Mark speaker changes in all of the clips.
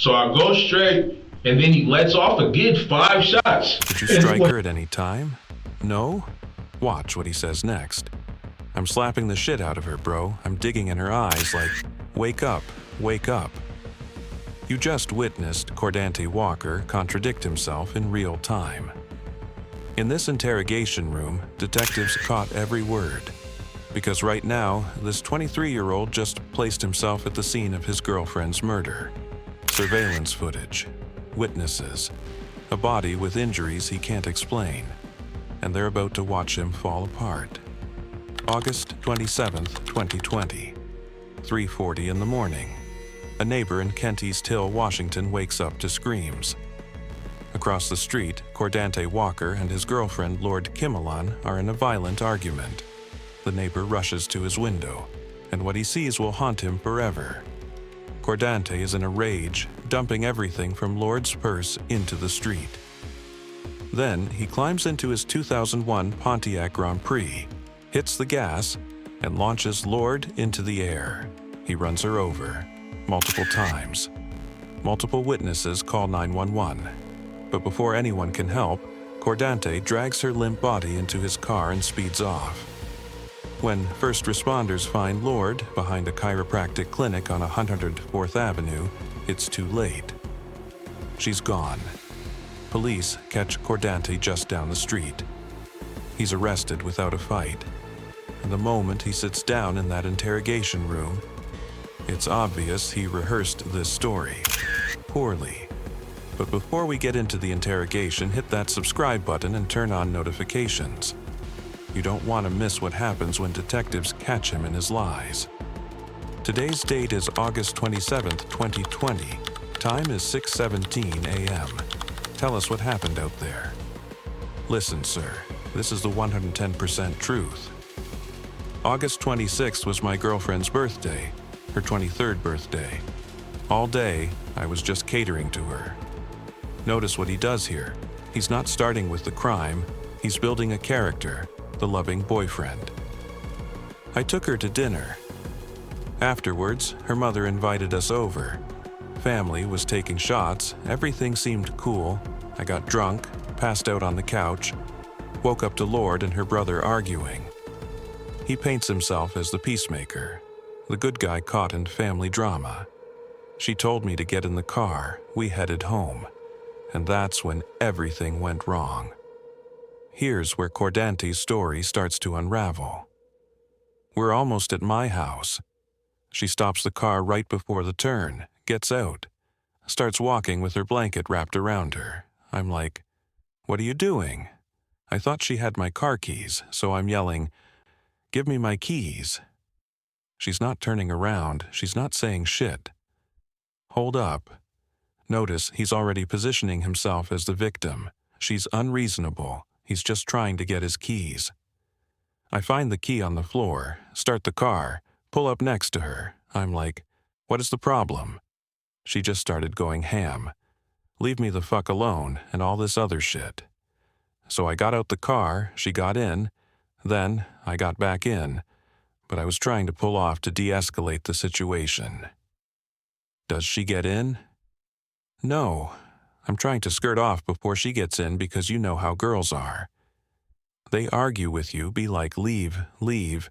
Speaker 1: So I go straight, and then he lets off a good 5 shots.
Speaker 2: Did you strike her at any time? No? Watch what he says next. I'm slapping the shit out of her, bro. I'm digging in her eyes like, wake up, wake up. You just witnessed Cordante Walker contradict himself in real time. In this interrogation room, detectives caught every word. Because right now, this 23-year-old just placed himself at the scene of his girlfriend's murder. Surveillance footage, witnesses, a body with injuries he can't explain, and they're about to watch him fall apart. August 27th, 2020, 3:40 in the morning. A neighbor in Kent East Hill, Washington wakes up to screams. Across the street, Cordante Walker and his girlfriend, Lord Kimelon, are in a violent argument. The neighbor rushes to his window, and what he sees will haunt him forever. Cordante is in a rage, dumping everything from Lord's purse into the street. Then he climbs into his 2001 Pontiac Grand Prix, hits the gas, and launches Lord into the air. He runs her over, multiple times. Multiple witnesses call 911. But before anyone can help, Cordante drags her limp body into his car and speeds off. When first responders find Lord behind a chiropractic clinic on 104th Avenue, it's too late. She's gone. Police catch Cordante just down the street. He's arrested without a fight. And the moment he sits down in that interrogation room, it's obvious he rehearsed this story poorly. But before we get into the interrogation, hit that subscribe button and turn on notifications. You don't want to miss what happens when detectives catch him in his lies. Today's date is August 27th, 2020. Time is 6:17 a.m. Tell us what happened out there. Listen, sir, this is the 110% truth. August 26th was my girlfriend's birthday, her 23rd birthday. All day, I was just catering to her. Notice what he does here. He's not starting with the crime, he's building a character, the loving boyfriend. I took her to dinner. Afterwards, her mother invited us over. Family was taking shots, everything seemed cool. I got drunk, passed out on the couch, woke up to Lord and her brother arguing. He paints himself as the peacemaker, the good guy caught in family drama. She told me to get in the car, we headed home. And that's when everything went wrong. Here's where Cordante's story starts to unravel. We're almost at my house. She stops the car right before the turn, gets out, starts walking with her blanket wrapped around her. I'm like, "What are you doing?" I thought she had my car keys, so I'm yelling, "Give me my keys." She's not turning around, she's not saying shit. Hold up. Notice he's already positioning himself as the victim. She's unreasonable. He's just trying to get his keys. I find the key on the floor, start the car, pull up next to her. I'm like, "What is the problem?" She just started going ham. Leave me the fuck alone and all this other shit. So I got out the car, she got in, then I got back in, but I was trying to pull off to de-escalate the situation. Does she get in? No. I'm trying to skirt off before she gets in because you know how girls are. They argue with you, be like, "Leave, leave,"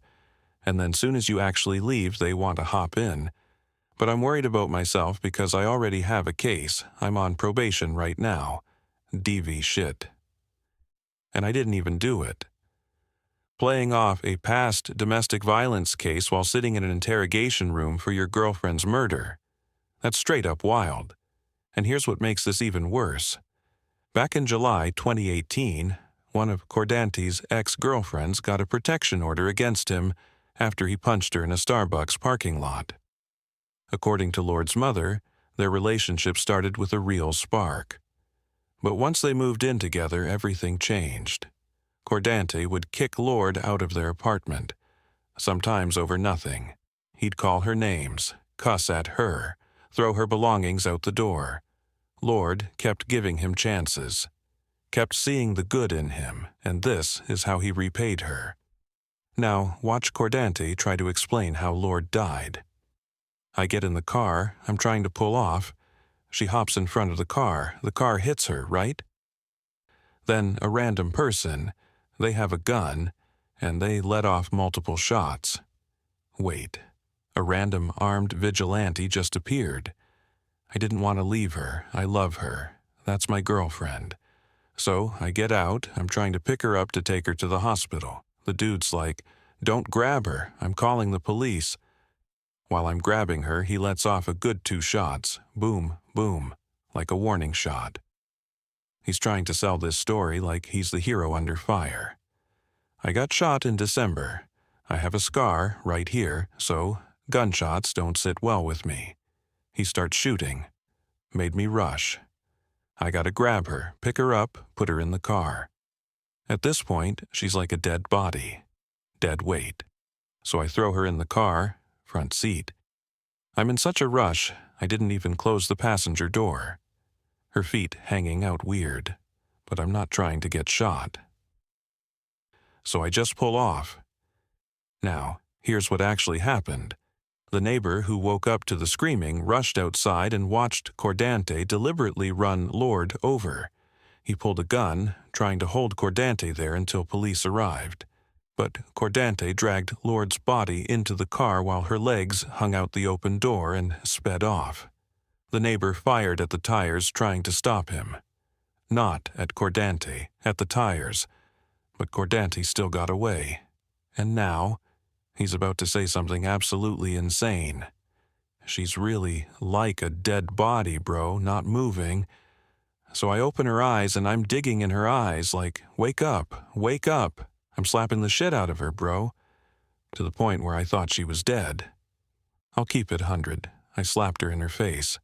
Speaker 2: and then soon as you actually leave, they want to hop in. But I'm worried about myself because I already have a case. I'm on probation right now. DV shit. And I didn't even do it. Playing off a past domestic violence case while sitting in an interrogation room for your girlfriend's murder. That's straight up wild. And here's what makes this even worse. Back in July 2018, one of Cordante's ex-girlfriends got a protection order against him after he punched her in a Starbucks parking lot. According to Lord's mother, their relationship started with a real spark. But once they moved in together, everything changed. Cordante would kick Lord out of their apartment, sometimes over nothing. He'd call her names, cuss at her, throw her belongings out the door. Lord kept giving him chances, kept seeing the good in him, and this is how he repaid her. Now, watch Cordante try to explain how Lord died. I get in the car, I'm trying to pull off. She hops in front of the car hits her, right? Then a random person, they have a gun, and they let off multiple shots. Wait, a random armed vigilante just appeared. I didn't want to leave her. I love her. That's my girlfriend. So I get out. I'm trying to pick her up to take her to the hospital. The dude's like, "Don't grab her. I'm calling the police." While I'm grabbing her, he lets off a good 2 shots. Boom, boom, like a warning shot. He's trying to sell this story like he's the hero under fire. I got shot in December. I have a scar right here, so gunshots don't sit well with me. He starts shooting. Made me rush. I gotta grab her, pick her up, put her in the car. At this point, she's like a dead body. Dead weight. So I throw her in the car, front seat. I'm in such a rush, I didn't even close the passenger door. Her feet hanging out weird, but I'm not trying to get shot. So I just pull off. Now, here's what actually happened. The neighbor who woke up to the screaming rushed outside and watched Cordante deliberately run Lord over. He pulled a gun, trying to hold Cordante there until police arrived. But Cordante dragged Lord's body into the car while her legs hung out the open door and sped off. The neighbor fired at the tires trying to stop him. Not at Cordante, at the tires. But Cordante still got away. And now, he's about to say something absolutely insane. She's really like a dead body, bro, not moving. So I open her eyes and I'm digging in her eyes like, wake up, wake up. I'm slapping the shit out of her, bro. To the point where I thought she was dead. I'll keep it 100. I slapped her in her face.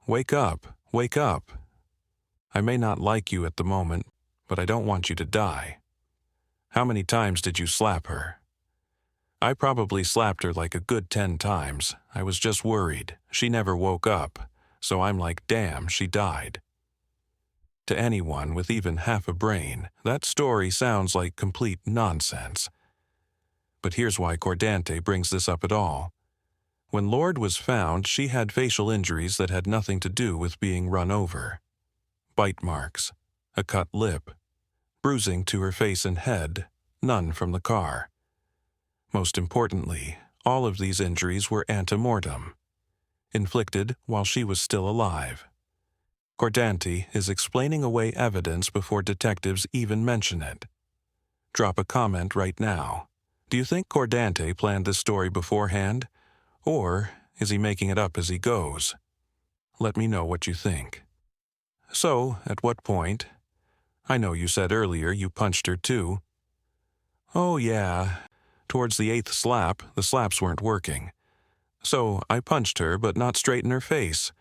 Speaker 2: Wake up, wake up. I may not like you at the moment, but I don't want you to die. How many times did you slap her? I probably slapped her like a good 10 times. I was just worried. She never woke up. So I'm like, damn, she died. To anyone with even half a brain, that story sounds like complete nonsense. But here's why Cordante brings this up at all. When Lord was found, she had facial injuries that had nothing to do with being run over. Bite marks, a cut lip, bruising to her face and head, none from the car. Most importantly, all of these injuries were ante-mortem, inflicted while she was still alive. Cordante is explaining away evidence before detectives even mention it. Drop a comment right now. Do you think Cordante planned this story beforehand? Or is he making it up as he goes? Let me know what you think. So, at what point? I know you said earlier you punched her too. Oh yeah, towards the 8th slap, the slaps weren't working. So I punched her, but not straight in her face.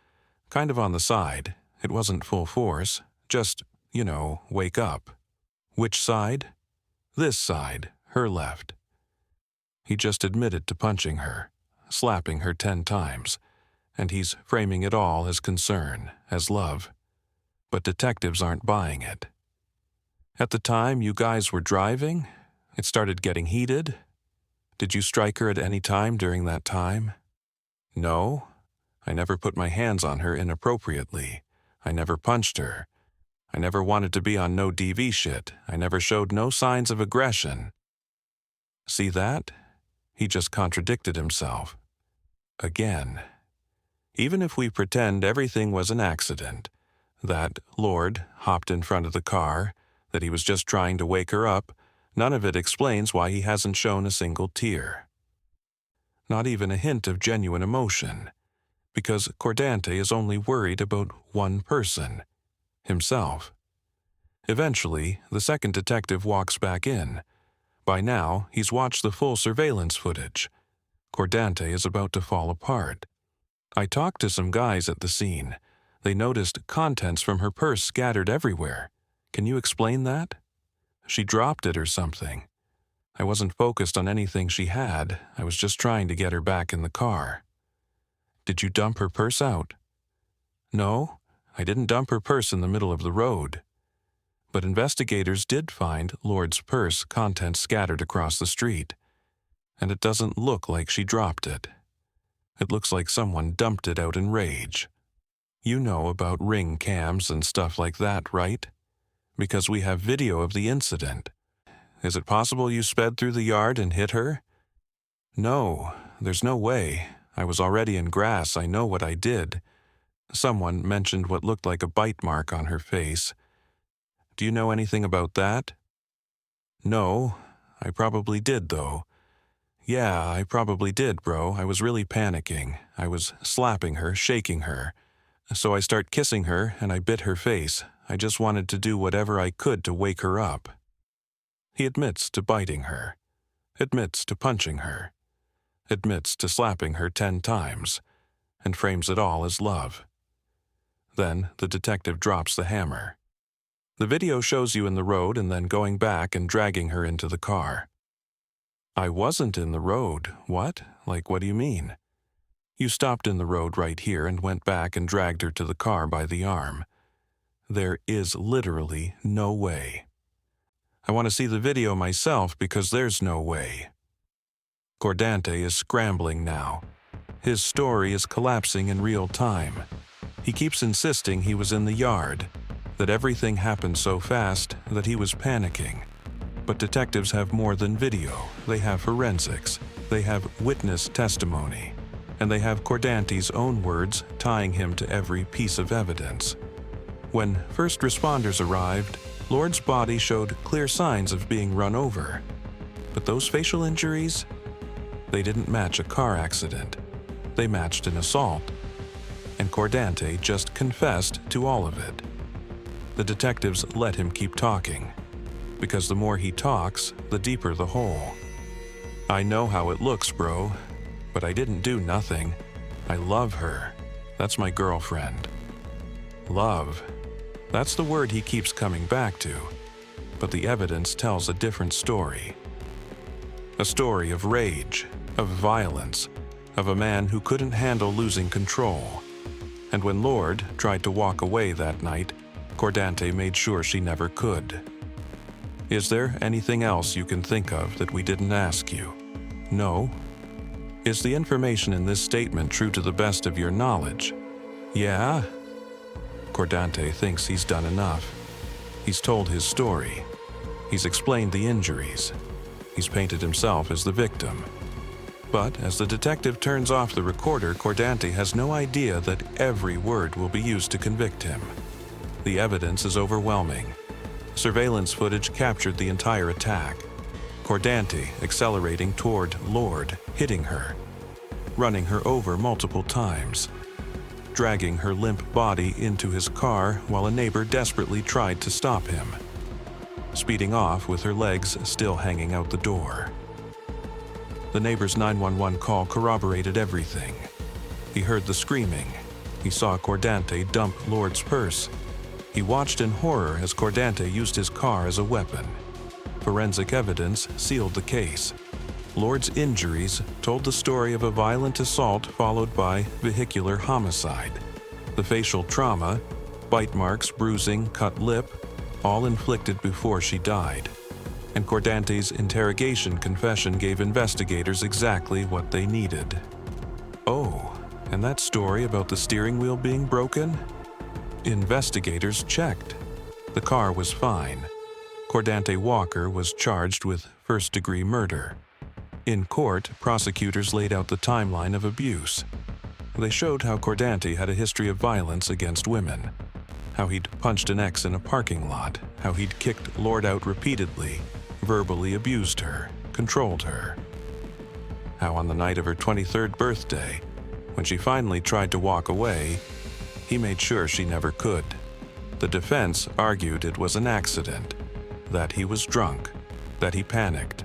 Speaker 2: Kind of on the side. It wasn't full force. Just, wake up. Which side? This side, her left. He just admitted to punching her, slapping her 10 times, and he's framing it all as concern, as love. But detectives aren't buying it. At the time you guys were driving, it started getting heated. Did you strike her at any time during that time? No. I never put my hands on her inappropriately. I never punched her. I never wanted to be on no DV shit. I never showed no signs of aggression. See that? He just contradicted himself. Again. Even if we pretend everything was an accident, that Lord hopped in front of the car, that he was just trying to wake her up, none of it explains why he hasn't shown a single tear. Not even a hint of genuine emotion, because Cordante is only worried about one person, himself. Eventually, the second detective walks back in. By now, he's watched the full surveillance footage. Cordante is about to fall apart. I talked to some guys at the scene. They noticed contents from her purse scattered everywhere. Can you explain that? She dropped it or something. I wasn't focused on anything she had. I was just trying to get her back in the car. Did you dump her purse out? No, I didn't dump her purse in the middle of the road. But investigators did find Lord's purse contents scattered across the street. And it doesn't look like she dropped it. It looks like someone dumped it out in rage. You know about ring cams and stuff like that, right? Because we have video of the incident. Is it possible you sped through the yard and hit her? No, there's no way. I was already in grass. I know what I did. Someone mentioned what looked like a bite mark on her face. Do you know anything about that? No, I probably did, though. Yeah, I probably did, bro. I was really panicking. I was slapping her, shaking her. So I start kissing her, and I bit her face. I just wanted to do whatever I could to wake her up. He admits to biting her, admits to punching her, admits to slapping her 10 times, and frames it all as love. Then the detective drops the hammer. The video shows you in the road and then going back and dragging her into the car. I wasn't in the road. What? Like, what do you mean? You stopped in the road right here and went back and dragged her to the car by the arm. There is literally no way. I want to see the video myself because there's no way. Cordante is scrambling now. His story is collapsing in real time. He keeps insisting he was in the yard, that everything happened so fast that he was panicking. But detectives have more than video. They have forensics. They have witness testimony. And they have Cordante's own words tying him to every piece of evidence. When first responders arrived, Lord's body showed clear signs of being run over. But those facial injuries? They didn't match a car accident. They matched an assault. And Cordante just confessed to all of it. The detectives let him keep talking, because the more he talks, the deeper the hole. I know how it looks, bro, but I didn't do nothing. I love her. That's my girlfriend. Love. That's the word he keeps coming back to, but the evidence tells a different story. A story of rage, of violence, of a man who couldn't handle losing control. And when Lord tried to walk away that night, Cordante made sure she never could. Is there anything else you can think of that we didn't ask you? No? Is the information in this statement true to the best of your knowledge? Yeah? Cordante thinks he's done enough. He's told his story. He's explained the injuries. He's painted himself as the victim. But as the detective turns off the recorder, Cordante has no idea that every word will be used to convict him. The evidence is overwhelming. Surveillance footage captured the entire attack. Cordante accelerating toward Lord, hitting her, running her over multiple times, dragging her limp body into his car while a neighbor desperately tried to stop him, speeding off with her legs still hanging out the door. The neighbor's 911 call corroborated everything. He heard the screaming. He saw Cordante dump Lord's purse. He watched in horror as Cordante used his car as a weapon. Forensic evidence sealed the case. Lord's injuries told the story of a violent assault followed by vehicular homicide. The facial trauma, bite marks, bruising, cut lip, all inflicted before she died. And Cordante's interrogation confession gave investigators exactly what they needed. Oh, and that story about the steering wheel being broken? Investigators checked. The car was fine. Cordante Walker was charged with first-degree murder. In court, prosecutors laid out the timeline of abuse. They showed how Cordante had a history of violence against women, how he'd punched an ex in a parking lot, how he'd kicked Lord out repeatedly, verbally abused her, controlled her. How on the night of her 23rd birthday, when she finally tried to walk away, he made sure she never could. The defense argued it was an accident, that he was drunk, that he panicked.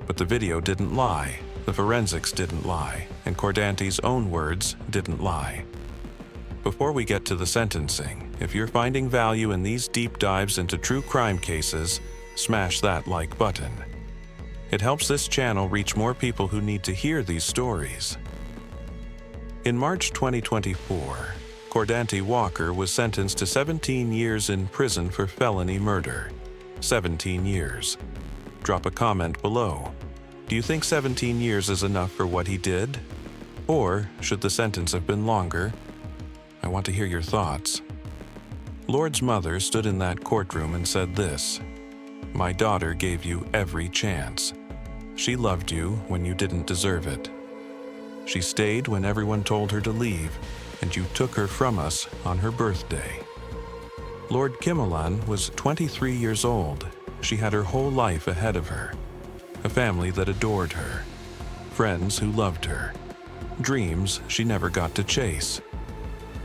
Speaker 2: But the video didn't lie, the forensics didn't lie, and Cordante's own words didn't lie. Before we get to the sentencing, if you're finding value in these deep dives into true crime cases, smash that like button. It helps this channel reach more people who need to hear these stories. In March 2024, Cordante Walker was sentenced to 17 years in prison for felony murder. 17 years. Drop a comment below. Do you think 17 years is enough for what he did? Or should the sentence have been longer? I want to hear your thoughts. Lord's mother stood in that courtroom and said this: "My daughter gave you every chance. She loved you when you didn't deserve it. She stayed when everyone told her to leave, and you took her from us on her birthday." Lord Kimellan was 23 years old. She had her whole life ahead of her. A family that adored her. Friends who loved her. Dreams she never got to chase.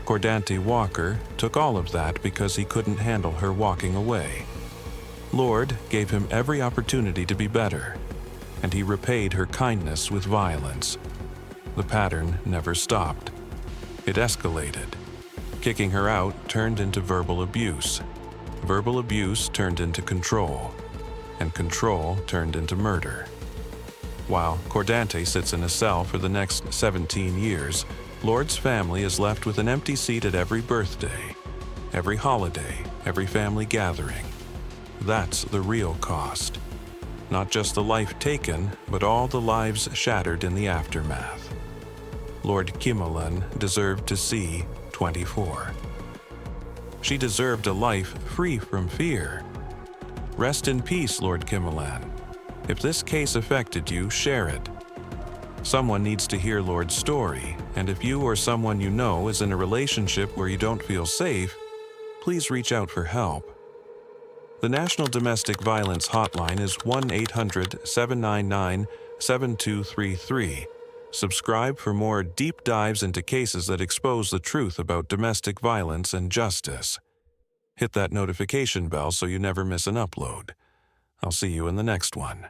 Speaker 2: Cordante Walker took all of that because he couldn't handle her walking away. Lord gave him every opportunity to be better, and he repaid her kindness with violence. The pattern never stopped. It escalated. Kicking her out turned into verbal abuse. Verbal abuse turned into control, and control turned into murder. While Cordante sits in a cell for the next 17 years, Lord's family is left with an empty seat at every birthday, every holiday, every family gathering. That's the real cost. Not just the life taken, but all the lives shattered in the aftermath. Lord Kimellan deserved to see 24. She deserved a life free from fear. Rest in peace, Lord Kimellan. If this case affected you, share it. Someone needs to hear Lord's story, and if you or someone you know is in a relationship where you don't feel safe, please reach out for help. The National Domestic Violence Hotline is 1-800-799-7233. Subscribe for more deep dives into cases that expose the truth about domestic violence and justice. Hit that notification bell so you never miss an upload. I'll see you in the next one.